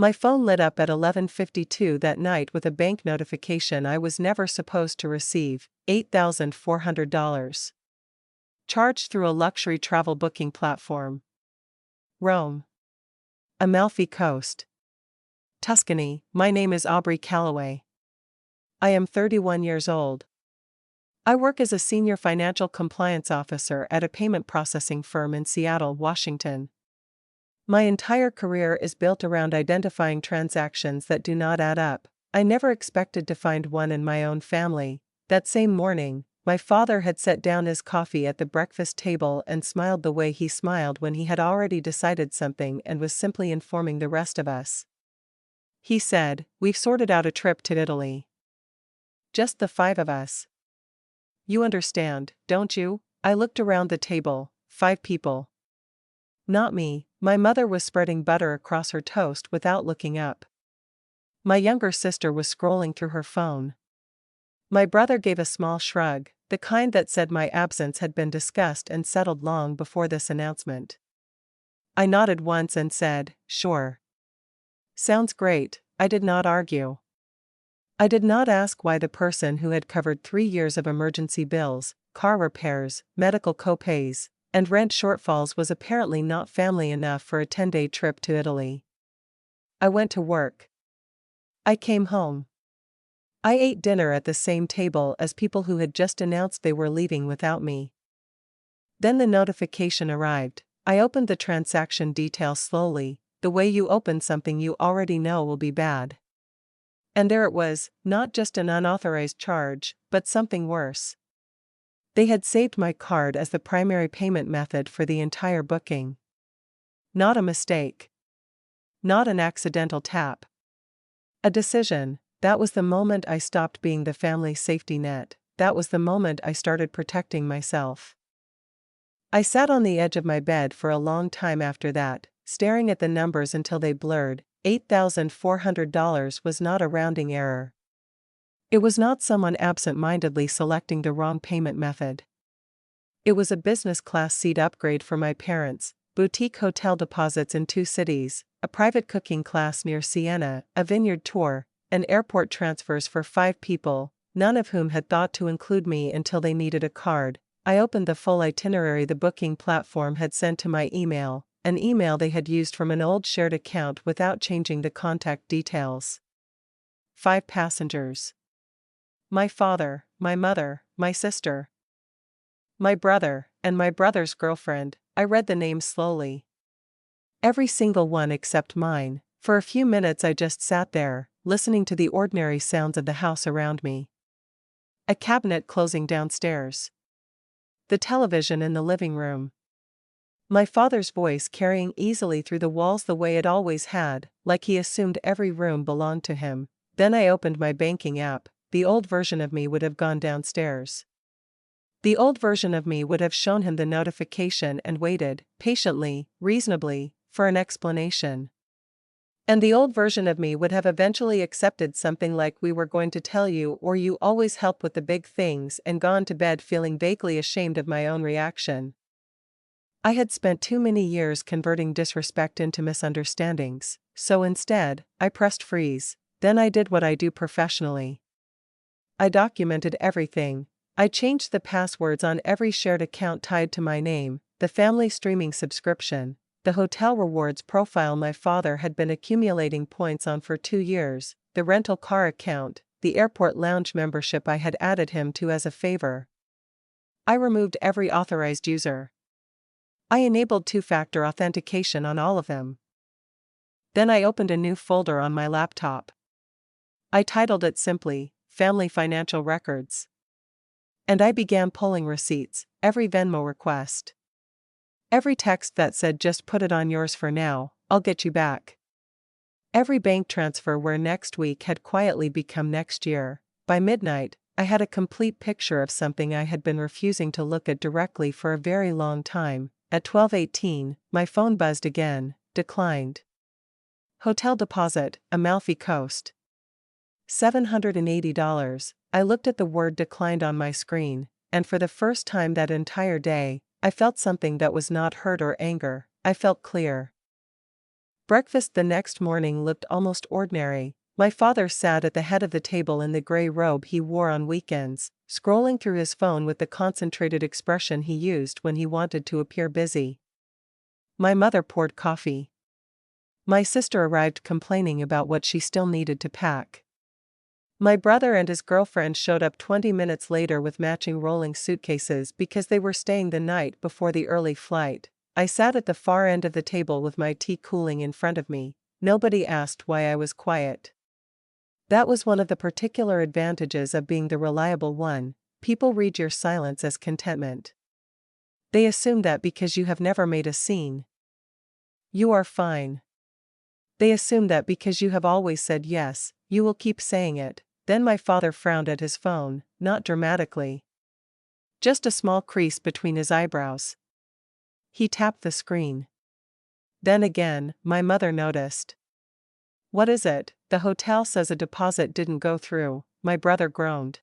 My phone lit up at 11:52 that night with a bank notification I was never supposed to receive, $8,400. Charged through a luxury travel booking platform. Rome. Amalfi Coast. Tuscany. My name is Aubrey Calloway. I am 31 years old. I work as a senior financial compliance officer at a payment processing firm in Seattle, Washington. My entire career is built around identifying transactions that do not add up. I never expected to find one in my own family. That same morning, my father had set down his coffee at the breakfast table and smiled the way he smiled when he had already decided something and was simply informing the rest of us. He said, "We've sorted out a trip to Italy. Just the 5 of us. You understand, don't you?" I looked around the table. 5 people. Not me. My mother was spreading butter across her toast without looking up. My younger sister was scrolling through her phone. My brother gave a small shrug, the kind that said my absence had been discussed and settled long before this announcement. I nodded once and said, "Sure. Sounds great." I did not argue. I did not ask why the person who had covered 3 years of emergency bills, car repairs, medical co-pays, and rent shortfalls was apparently not family enough for a 10-day trip to Italy. I went to work. I came home. I ate dinner at the same table as people who had just announced they were leaving without me. Then the notification arrived. I opened the transaction details slowly, the way you open something you already know will be bad. And there it was, not just an unauthorized charge, but something worse. They had saved my card as the primary payment method for the entire booking. Not a mistake. Not an accidental tap. A decision. That was the moment I stopped being the family safety net. That was the moment I started protecting myself. I sat on the edge of my bed for a long time after that, staring at the numbers until they blurred. $8,400 was not a rounding error. It was not someone absent-mindedly selecting the wrong payment method. It was a business-class seat upgrade for my parents, boutique hotel deposits in 2 cities, a private cooking class near Siena, a vineyard tour, and airport transfers for 5 people, none of whom had thought to include me until they needed a card. I opened the full itinerary the booking platform had sent to my email, an email they had used from an old shared account without changing the contact details. 5 passengers. My father, my mother, my sister, my brother, and my brother's girlfriend. I read the names slowly. Every single one except mine. For a few minutes I just sat there, listening to the ordinary sounds of the house around me. A cabinet closing downstairs. The television in the living room. My father's voice carrying easily through the walls the way it always had, like he assumed every room belonged to him. Then I opened my banking app. The old version of me would have gone downstairs. The old version of me would have shown him the notification and waited, patiently, reasonably, for an explanation. And the old version of me would have eventually accepted something like "we were going to tell you" or "you always help with the big things" and gone to bed feeling vaguely ashamed of my own reaction. I had spent too many years converting disrespect into misunderstandings, so instead, I pressed freeze. Then I did what I do professionally. I documented everything. I changed the passwords on every shared account tied to my name, the family streaming subscription, the hotel rewards profile my father had been accumulating points on for 2 years, the rental car account, the airport lounge membership I had added him to as a favor. I removed every authorized user. I enabled 2-factor authentication on all of them. Then I opened a new folder on my laptop. I titled it simply, Family Financial Records. And I began pulling receipts, every Venmo request. Every text that said "just put it on yours for now, I'll get you back." Every bank transfer where next week had quietly become next year. By midnight, I had a complete picture of something I had been refusing to look at directly for a very long time. At 12:18, my phone buzzed again, declined. Hotel deposit, Amalfi Coast. $780. I looked at the word declined on my screen, and for the first time that entire day, I felt something that was not hurt or anger. I felt clear. Breakfast the next morning looked almost ordinary. My father sat at the head of the table in the gray robe he wore on weekends, scrolling through his phone with the concentrated expression he used when he wanted to appear busy. My mother poured coffee. My sister arrived complaining about what she still needed to pack. My brother and his girlfriend showed up 20 minutes later with matching rolling suitcases because they were staying the night before the early flight. I sat at the far end of the table with my tea cooling in front of me. Nobody asked why I was quiet. That was one of the particular advantages of being the reliable one. People read your silence as contentment. They assume that because you have never made a scene, you are fine. They assume that because you have always said yes, you will keep saying it. Then my father frowned at his phone, not dramatically. Just a small crease between his eyebrows. He tapped the screen. Then again, my mother noticed. "What is it?" "The hotel says a deposit didn't go through," my brother groaned.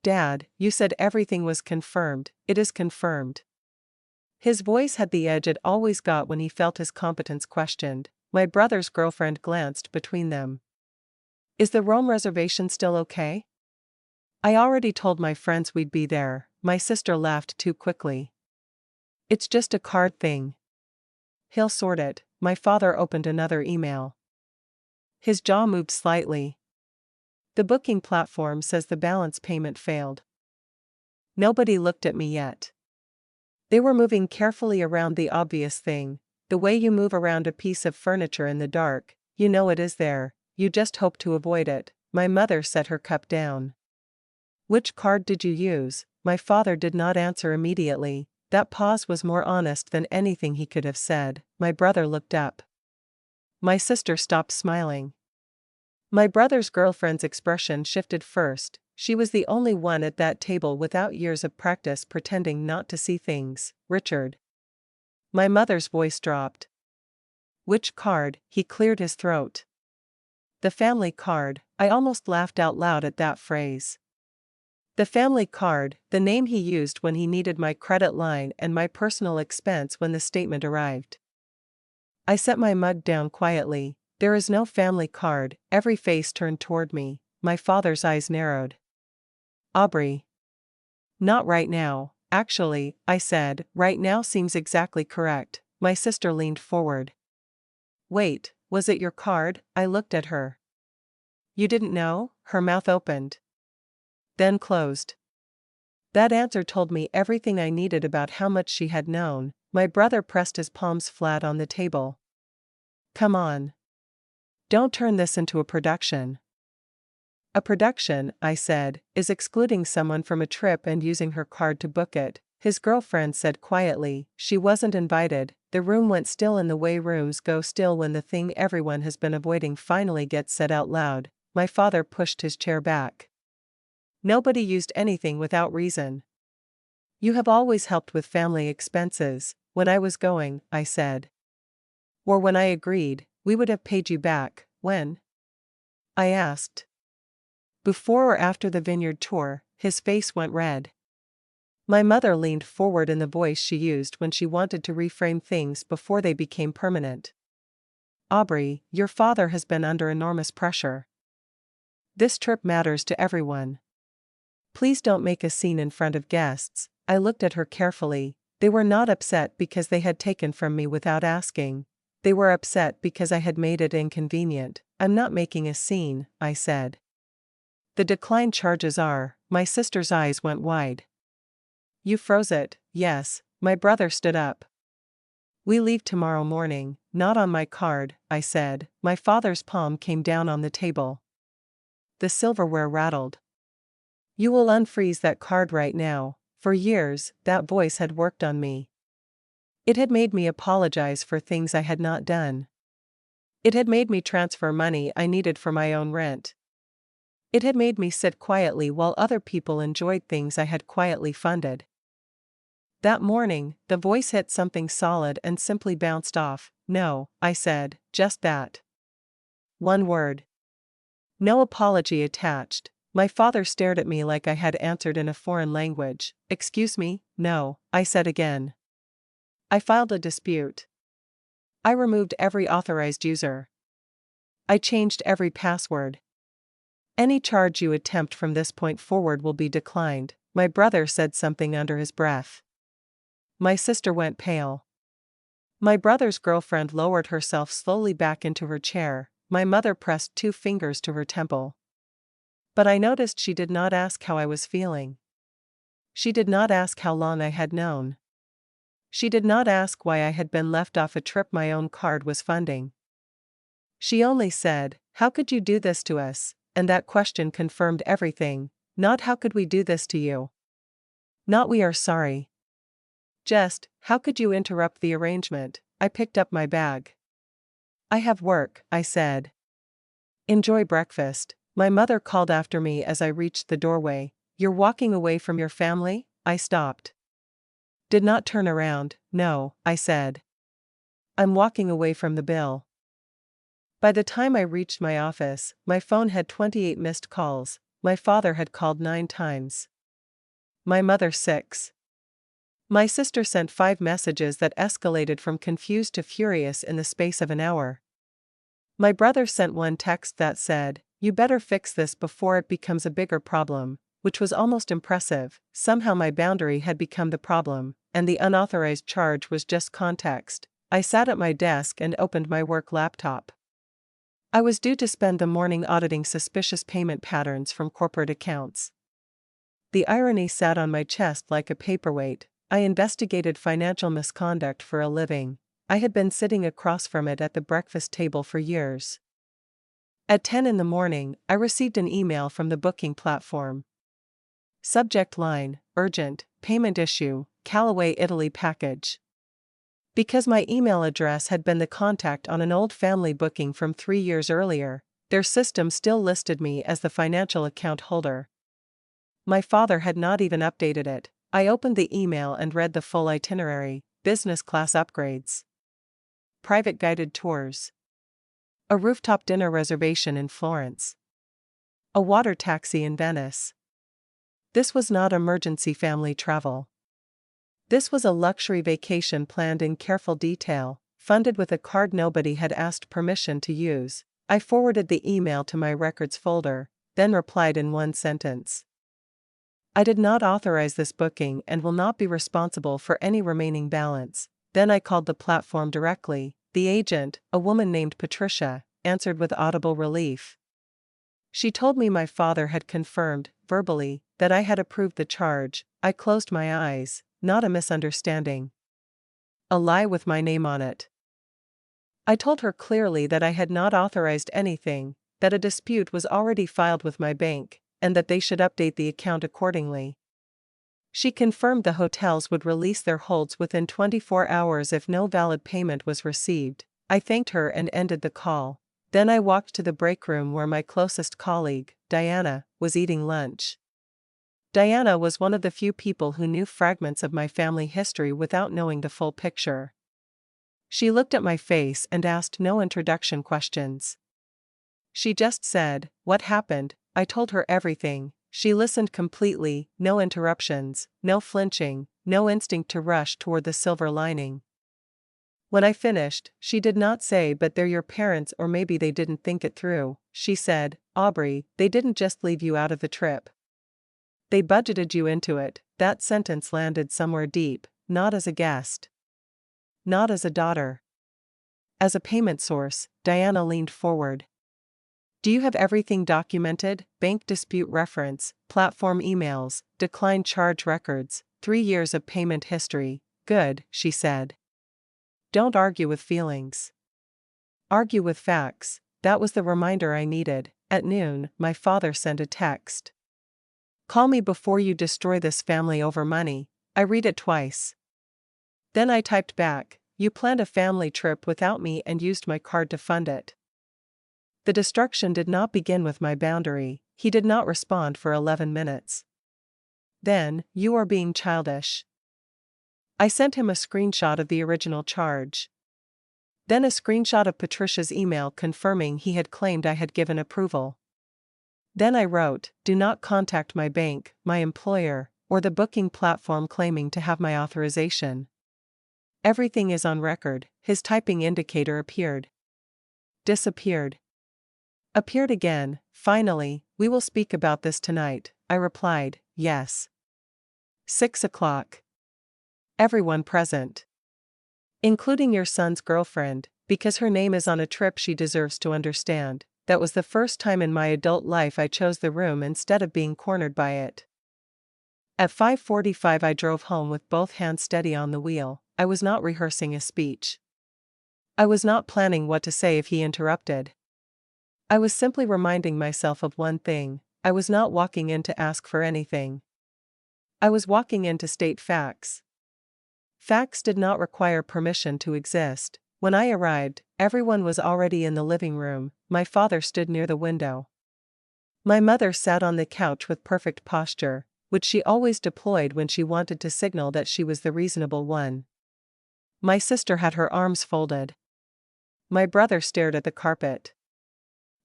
"Dad, you said everything was confirmed." "It is confirmed." His voice had the edge it always got when he felt his competence questioned. My brother's girlfriend glanced between them. "Is the Rome reservation still okay?" "I already told my friends we'd be there." My sister laughed too quickly. "It's just a card thing. He'll sort it." My father opened another email. His jaw moved slightly. "The booking platform says the balance payment failed." Nobody looked at me yet. They were moving carefully around the obvious thing. The way you move around a piece of furniture in the dark, you know it is there, you just hope to avoid it. My mother set her cup down. "Which card did you use?" My father did not answer immediately. That pause was more honest than anything he could have said. My brother looked up. My sister stopped smiling. My brother's girlfriend's expression shifted first. She was the only one at that table without years of practice pretending not to see things. "Richard." My mother's voice dropped. "Which card?" He cleared his throat. "The family card." I almost laughed out loud at that phrase. The family card, the name he used when he needed my credit line and my personal expense when the statement arrived. I set my mug down quietly. "There is no family card." Every face turned toward me. My father's eyes narrowed. "Aubrey." "Not right now." "Actually," I said, "right now seems exactly correct." My sister leaned forward. "Wait, was it your card?" I looked at her. "You didn't know?" Her mouth opened, then closed. That answer told me everything I needed about how much she had known. My brother pressed his palms flat on the table. "Come on. Don't turn this into a production." "A production," I said, "is excluding someone from a trip and using her card to book it." His girlfriend said quietly, "She wasn't invited." The room went still in the way rooms go still when the thing everyone has been avoiding finally gets said out loud. My father pushed his chair back. "Nobody used anything without reason. You have always helped with family expenses." "When I was going," I said. "Or when I agreed, we would have paid you back." "When?" I asked. "Before or after the vineyard tour?" His face went red. My mother leaned forward in the voice she used when she wanted to reframe things before they became permanent. "Aubrey, your father has been under enormous pressure. This trip matters to everyone. Please don't make a scene in front of guests." I looked at her carefully. They were not upset because they had taken from me without asking. They were upset because I had made it inconvenient. "I'm not making a scene," I said. "The decline charges are." My sister's eyes went wide. "You froze it." "Yes." My brother stood up. "We leave tomorrow morning." "Not on my card," I said. My father's palm came down on the table. The silverware rattled. "You will unfreeze that card right now." For years, that voice had worked on me. It had made me apologize for things I had not done. It had made me transfer money I needed for my own rent. It had made me sit quietly while other people enjoyed things I had quietly funded. That morning, the voice hit something solid and simply bounced off. "No," I said, "just that. One word. No apology attached." My father stared at me like I had answered in a foreign language. "Excuse me?" "No," I said again. "I filed a dispute." I removed every authorized user. I changed every password. Any charge you attempt from this point forward will be declined. My brother said something under his breath. My sister went pale. My brother's girlfriend lowered herself slowly back into her chair. My mother pressed 2 fingers to her temple. But I noticed she did not ask how I was feeling. She did not ask how long I had known. She did not ask why I had been left off a trip my own card was funding. She only said, "How could you do this to us?" And that question confirmed everything. Not "How could we do this to you?" Not "We are sorry." Just, "How could you interrupt the arrangement?" I picked up my bag. "I have work," I said. "Enjoy breakfast," my mother called after me as I reached the doorway. "You're walking away from your family?" I stopped. Did not turn around. "No," I said. "I'm walking away from the bill." By the time I reached my office, my phone had 28 missed calls. My father had called 9 times. My mother 6. My sister sent 5 messages that escalated from confused to furious in the space of an hour. My brother sent one text that said, "You better fix this before it becomes a bigger problem," which was almost impressive. Somehow my boundary had become the problem, and the unauthorized charge was just context. I sat at my desk and opened my work laptop. I was due to spend the morning auditing suspicious payment patterns from corporate accounts. The irony sat on my chest like a paperweight. I investigated financial misconduct for a living. I had been sitting across from it at the breakfast table for years. At 10 in the morning, I received an email from the booking platform. Subject line, "Urgent, payment issue, Callaway, Italy package." Because my email address had been the contact on an old family booking from 3 years earlier, their system still listed me as the financial account holder. My father had not even updated it. I opened the email and read the full itinerary: business class upgrades, private guided tours, a rooftop dinner reservation in Florence, a water taxi in Venice. This was not emergency family travel. This was a luxury vacation planned in careful detail, funded with a card nobody had asked permission to use. I forwarded the email to my records folder, then replied in one sentence: "I did not authorize this booking and will not be responsible for any remaining balance." Then I called the platform directly. The agent, a woman named Patricia, answered with audible relief. She told me my father had confirmed, verbally, that I had approved the charge. I closed my eyes. Not a misunderstanding. A lie with my name on it. I told her clearly that I had not authorized anything, that a dispute was already filed with my bank, and that they should update the account accordingly. She confirmed the hotels would release their holds within 24 hours if no valid payment was received. I thanked her and ended the call. Then I walked to the break room where my closest colleague, Diana, was eating lunch. Diana was one of the few people who knew fragments of my family history without knowing the full picture. She looked at my face and asked no introduction questions. She just said, "What happened?" I told her everything. She listened completely, no interruptions, no flinching, no instinct to rush toward the silver lining. When I finished, she did not say, "But they're your parents, or maybe they didn't think it through." She said, "Aubrey, they didn't just leave you out of the trip. They budgeted you into it." That sentence landed somewhere deep, not as a guest, not as a daughter, as a payment source. Diana leaned forward. "Do you have everything documented? Bank dispute reference, platform emails, declined charge records, 3 years of payment history." "Good," she said. "Don't argue with feelings. Argue with facts." That was the reminder I needed. At noon, my father sent a text. "Call me before you destroy this family over money." I read it twice. Then I typed back, "You planned a family trip without me and used my card to fund it." The destruction did not begin with my boundary. He did not respond for 11 minutes. Then, "You are being childish." I sent him a screenshot of the original charge. Then a screenshot of Patricia's email confirming he had claimed I had given approval. Then I wrote, "Do not contact my bank, my employer, or the booking platform claiming to have my authorization." Everything is on record. His typing indicator appeared. Disappeared. Appeared again. Finally, we will speak about this tonight, I replied, yes. 6 o'clock. Everyone present. Including your son's girlfriend, because her name is on a trip she deserves to understand. That was the first time in my adult life I chose the room instead of being cornered by it. At 5:45 I drove home with both hands steady on the wheel. I was not rehearsing a speech. I was not planning what to say if he interrupted. I was simply reminding myself of one thing: I was not walking in to ask for anything. I was walking in to state facts. Facts did not require permission to exist. When I arrived, everyone was already in the living room. My father stood near the window. My mother sat on the couch with perfect posture, which she always deployed when she wanted to signal that she was the reasonable one. My sister had her arms folded. My brother stared at the carpet.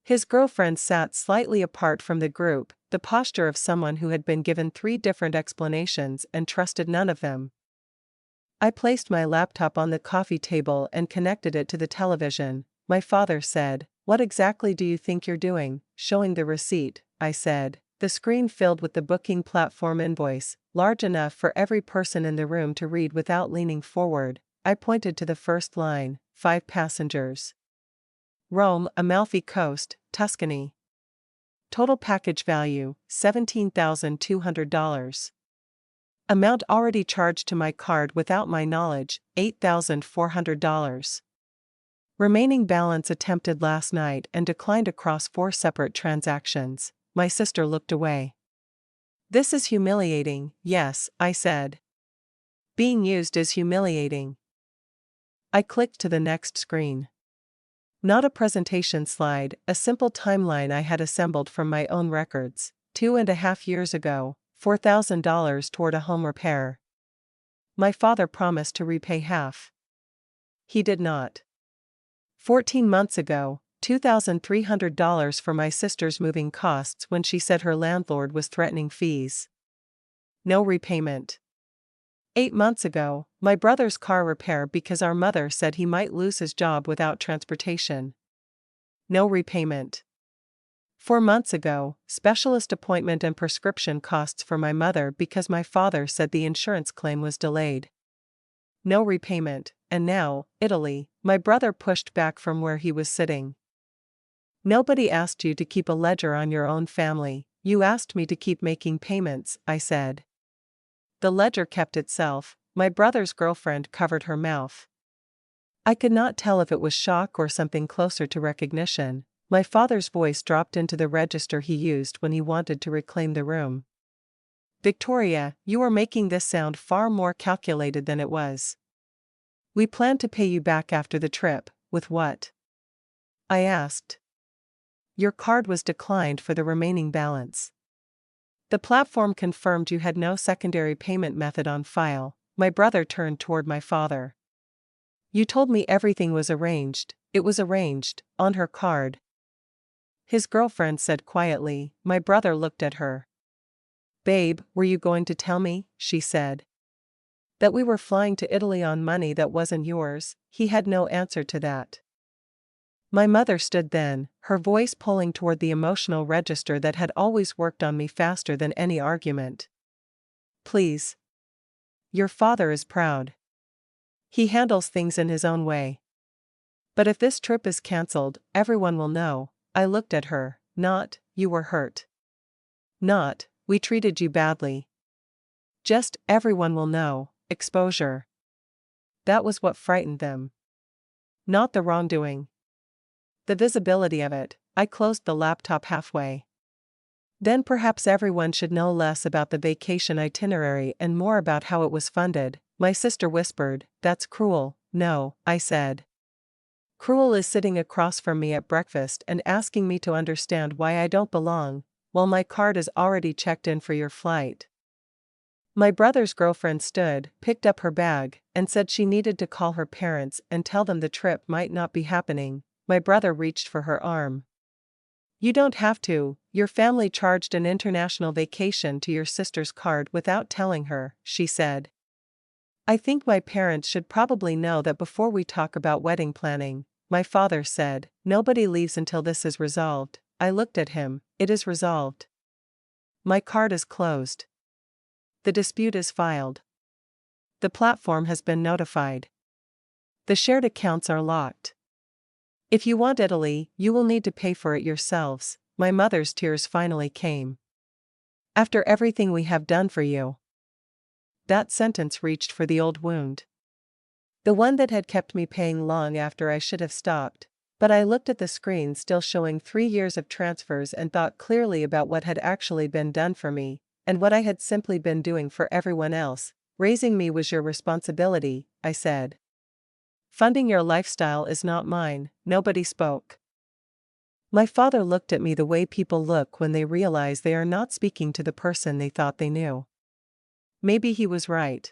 His girlfriend sat slightly apart from the group, the posture of someone who had been given 3 different explanations and trusted none of them. I placed my laptop on the coffee table and connected it to the television. My father said, "What exactly do you think you're doing?" Showing the receipt, I said. The screen filled with the booking platform invoice, large enough for every person in the room to read without leaning forward. I pointed to the first line: 5 passengers. Rome, Amalfi Coast, Tuscany. Total package value, $17,200. Amount already charged to my card without my knowledge, $8,400. Remaining balance attempted last night and declined across 4 separate transactions. My sister looked away. This is humiliating. Yes, I said. Being used is humiliating. I clicked to the next screen. Not a presentation slide, a simple timeline I had assembled from my own records. 2.5 years ago, $4,000 toward a home repair. My father promised to repay half. He did not. 14 months ago, $2,300 for my sister's moving costs when she said her landlord was threatening fees. No repayment. 8 months ago, my brother's car repair because our mother said he might lose his job without transportation. No repayment. 4 months ago, specialist appointment and prescription costs for my mother because my father said the insurance claim was delayed. No repayment. And now, Italy. My brother pushed back from where he was sitting. Nobody asked you to keep a ledger on your own family. You asked me to keep making payments, I said. The ledger kept itself. My brother's girlfriend covered her mouth. I could not tell if it was shock or something closer to recognition. My father's voice dropped into the register he used when he wanted to reclaim the room. Victoria, you are making this sound far more calculated than it was. We plan to pay you back after the trip. With what? I asked. Your card was declined for the remaining balance. The platform confirmed you had no secondary payment method on file. My brother turned toward my father. You told me everything was arranged. It was arranged, on her card. His girlfriend said quietly. My brother looked at her. Babe, were you going to tell me? She said. That we were flying to Italy on money that wasn't yours. He had no answer to that. My mother stood then, her voice pulling toward the emotional register that had always worked on me faster than any argument. Please. Your father is proud. He handles things in his own way. But if this trip is cancelled, everyone will know. I looked at her. Not, you were hurt. Not, we treated you badly. Just, everyone will know. Exposure. That was what frightened them. Not the wrongdoing. The visibility of it. I closed the laptop halfway. Then perhaps everyone should know less about the vacation itinerary and more about how it was funded. My sister whispered, "That's cruel." No, I said. Cruel is sitting across from me at breakfast and asking me to understand why I don't belong, while my card is already checked in for your flight. My brother's girlfriend stood, picked up her bag, and said she needed to call her parents and tell them the trip might not be happening. My brother reached for her arm. You don't have to. Your family charged an international vacation to your sister's card without telling her, she said. I think my parents should probably know that before we talk about wedding planning, my father said. Nobody leaves until this is resolved. I looked at him. It is resolved. My card is closed. The dispute is filed. The platform has been notified. The shared accounts are locked. If you want Italy, you will need to pay for it yourselves. My mother's tears finally came. After everything we have done for you. That sentence reached for the old wound. The one that had kept me paying long after I should have stopped. But I looked at the screen still showing 3 years of transfers and thought clearly about what had actually been done for me, and what I had simply been doing for everyone else. Raising me was your responsibility, I said. Funding your lifestyle is not mine. Nobody spoke. My father looked at me the way people look when they realize they are not speaking to the person they thought they knew. Maybe he was right.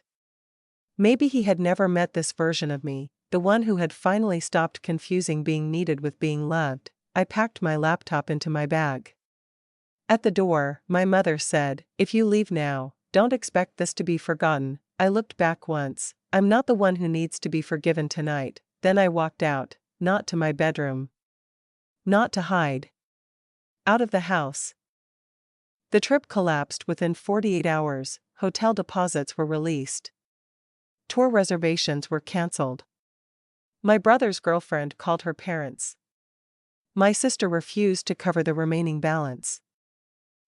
Maybe he had never met this version of me, the one who had finally stopped confusing being needed with being loved. I packed my laptop into my bag. At the door, my mother said, "If you leave now, don't expect this to be forgotten." I looked back once. I'm not the one who needs to be forgiven tonight. Then I walked out, not to my bedroom. Not to hide. Out of the house. The trip collapsed within 48 hours, hotel deposits were released. Tour reservations were cancelled. My brother's girlfriend called her parents. My sister refused to cover the remaining balance.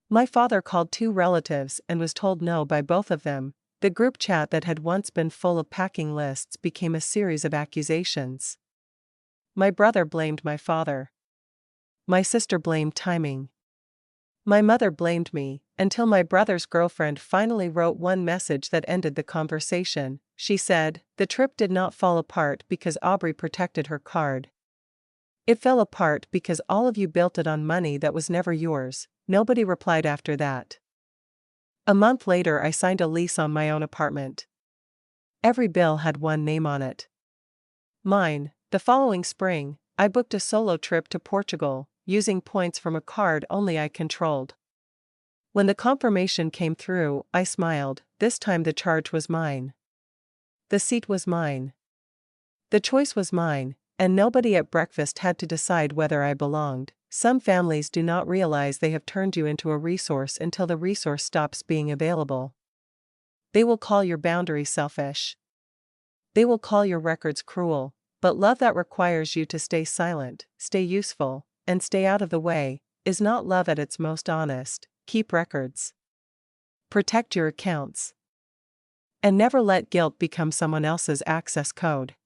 My father called 2 relatives and was told no by both of them. The group chat that had once been full of packing lists became a series of accusations. My brother blamed my father. My sister blamed timing. My mother blamed me, until my brother's girlfriend finally wrote one message that ended the conversation. She said, "The trip did not fall apart because Aubrey protected her card. It fell apart because all of you built it on money that was never yours." Nobody replied after that. A month later I signed a lease on my own apartment. Every bill had one name on it. Mine. The following spring, I booked a solo trip to Portugal, using points from a card only I controlled. When the confirmation came through, I smiled. This time the charge was mine. The seat was mine. The choice was mine, and nobody at breakfast had to decide whether I belonged. Some families do not realize they have turned you into a resource until the resource stops being available. They will call your boundaries selfish. They will call your records cruel, but love that requires you to stay silent, stay useful, and stay out of the way, is not love at its most honest. Keep records. Protect your accounts. And never let guilt become someone else's access code.